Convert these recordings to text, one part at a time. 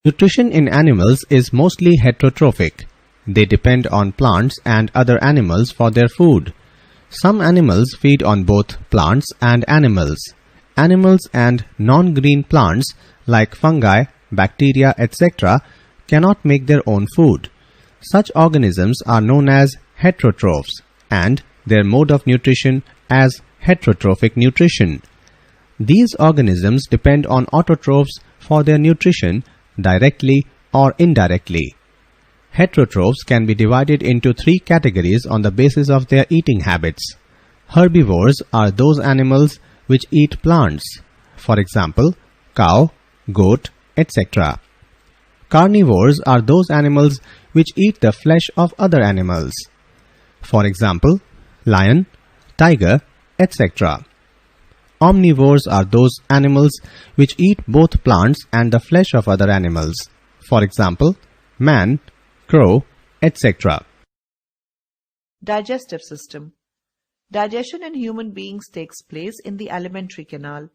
Nutrition in animals is mostly heterotrophic. They depend on plants and other animals for their food. Some animals feed on both plants and animals. Animals and non-green plants like fungi, bacteria, etc. cannot make their own food. Such organisms are known as heterotrophs and their mode of nutrition as heterotrophic nutrition. These organisms depend on autotrophs for their nutrition directly or indirectly. Heterotrophs can be divided into three categories on the basis of their eating habits. Herbivores are those animals which eat plants, for example, cow, goat, etc. Carnivores are those animals which eat the flesh of other animals, for example, lion, tiger, etc. Omnivores are those animals which eat both plants and the flesh of other animals, for example, man, crow, etc. Digestive system. Digestion in human beings takes place in the alimentary canal.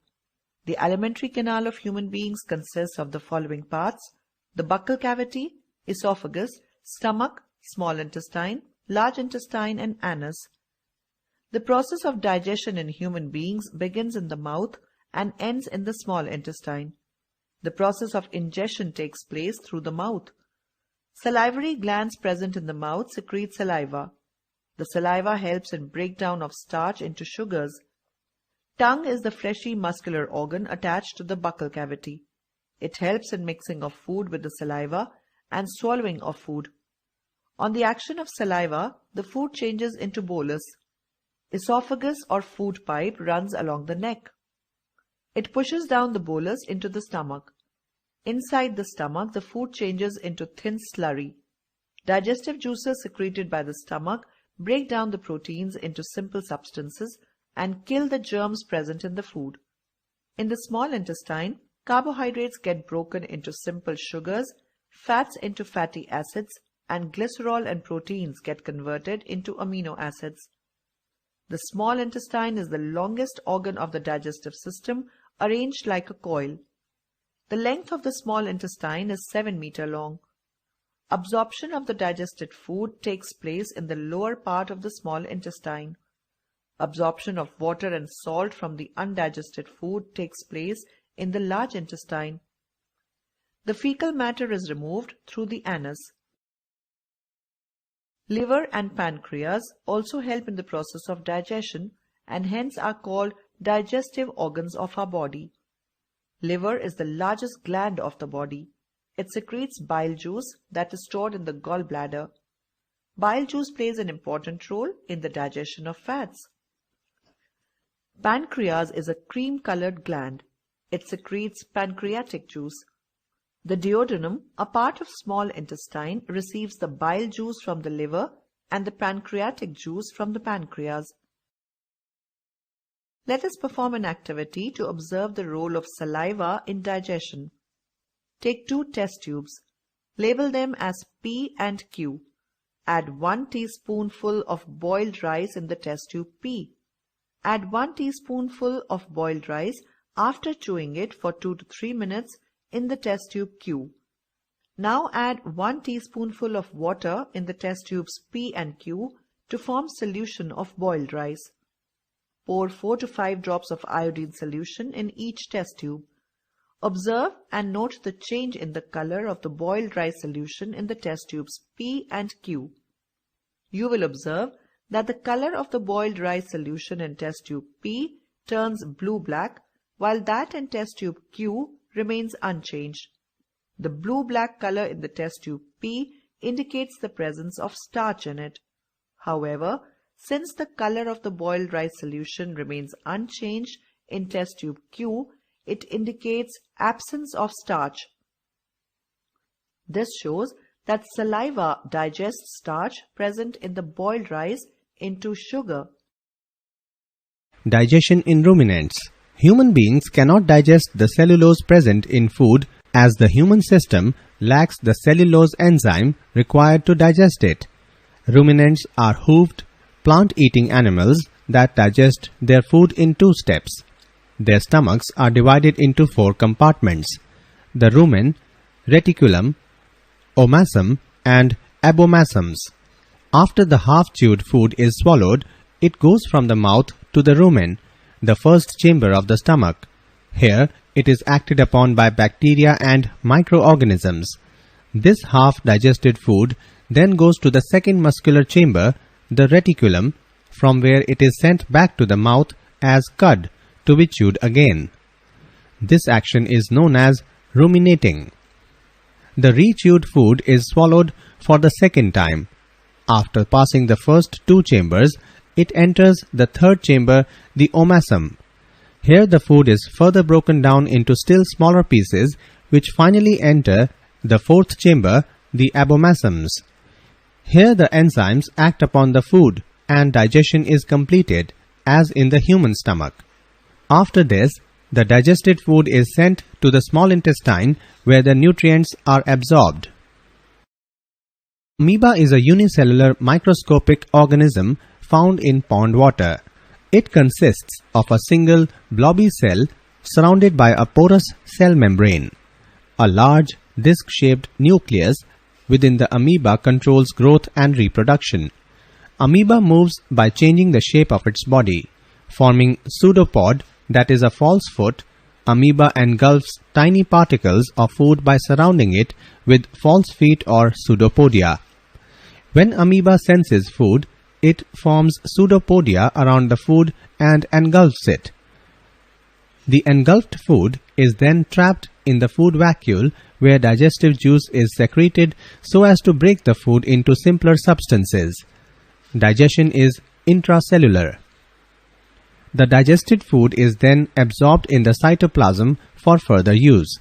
The alimentary canal of human beings consists of the following parts: the buccal cavity, esophagus, stomach, small intestine, large intestine, and anus. The process of digestion in human beings begins in the mouth and ends in the small intestine. The process of ingestion takes place through the mouth. Salivary glands present in the mouth secrete saliva. The saliva helps in breakdown of starch into sugars. Tongue is the fleshy muscular organ attached to the buccal cavity. It helps in mixing of food with the saliva and swallowing of food. On the action of saliva, the food changes into bolus. Esophagus or food pipe runs along the neck. It pushes down the bolus into the stomach. Inside the stomach, the food changes into thin slurry. Digestive juices secreted by the stomach break down the proteins into simple substances and kill the germs present in the food. In the small intestine, carbohydrates get broken into simple sugars, fats into fatty acids, and glycerol and proteins get converted into amino acids. The small intestine is the longest organ of the digestive system, arranged like a coil. The length of the small intestine is 7 meters long. Absorption of the digested food takes place in the lower part of the small intestine. Absorption of water and salt from the undigested food takes place in the large intestine. The fecal matter is removed through the anus. Liver and pancreas also help in the process of digestion and hence are called digestive organs of our body. Liver is the largest gland of the body. It secretes bile juice that is stored in the gallbladder. Bile juice plays an important role in the digestion of fats. Pancreas is a cream-colored gland. It secretes pancreatic juice. The duodenum, a part of small intestine, receives the bile juice from the liver and the pancreatic juice from the pancreas. Let us perform an activity to observe the role of saliva in digestion. Take 2 test tubes. Label them as P and Q. Add 1 teaspoonful of boiled rice in the test tube P. Add 1 teaspoonful of boiled rice after chewing it for 2 to 3 minutes in the test tube Q. Now add 1 teaspoonful of water in the test tubes P and Q to form solution of boiled rice. Pour 4 to 5 drops of iodine solution in each test tube. Observe and note the change in the color of the boiled rice solution in the test tubes P and Q. You will observe that the color of the boiled rice solution in test tube P turns blue-black, while that in test tube Q remains unchanged. The blue-black color in the test tube P indicates the presence of starch in it. However, since the color of the boiled rice solution remains unchanged in test tube Q, it indicates absence of starch. This shows that saliva digests starch present in the boiled rice into sugar. Digestion in ruminants. Human beings cannot digest the cellulose present in food as the human system lacks the cellulose enzyme required to digest it. Ruminants are hoofed, plant-eating animals that digest their food in 2 steps. Their stomachs are divided into 4 compartments: the rumen, reticulum, omasum, and abomasums. After the half-chewed food is swallowed, it goes from the mouth to the rumen, the first chamber of the stomach. Here, it is acted upon by bacteria and microorganisms. This half-digested food then goes to the second muscular chamber, the reticulum, from where it is sent back to the mouth as cud to be chewed again. This action is known as ruminating. The re-chewed food is swallowed for the second time. After passing the first two chambers, it enters the third chamber, the omasum. Here the food is further broken down into still smaller pieces, which finally enter the fourth chamber, the abomasums. Here the enzymes act upon the food and digestion is completed, as in the human stomach. After this, the digested food is sent to the small intestine where the nutrients are absorbed. Amoeba is a unicellular microscopic organism found in pond water. It consists of a single blobby cell surrounded by a porous cell membrane. A large disc-shaped nucleus within the amoeba controls growth and reproduction. Amoeba moves by changing the shape of its body, forming pseudopod, that is a false foot. Amoeba engulfs tiny particles of food by surrounding it with false feet or pseudopodia. When amoeba senses food, it forms pseudopodia around the food and engulfs it. The engulfed food is then trapped in the food vacuole where digestive juice is secreted so as to break the food into simpler substances. Digestion is intracellular. The digested food is then absorbed in the cytoplasm for further use.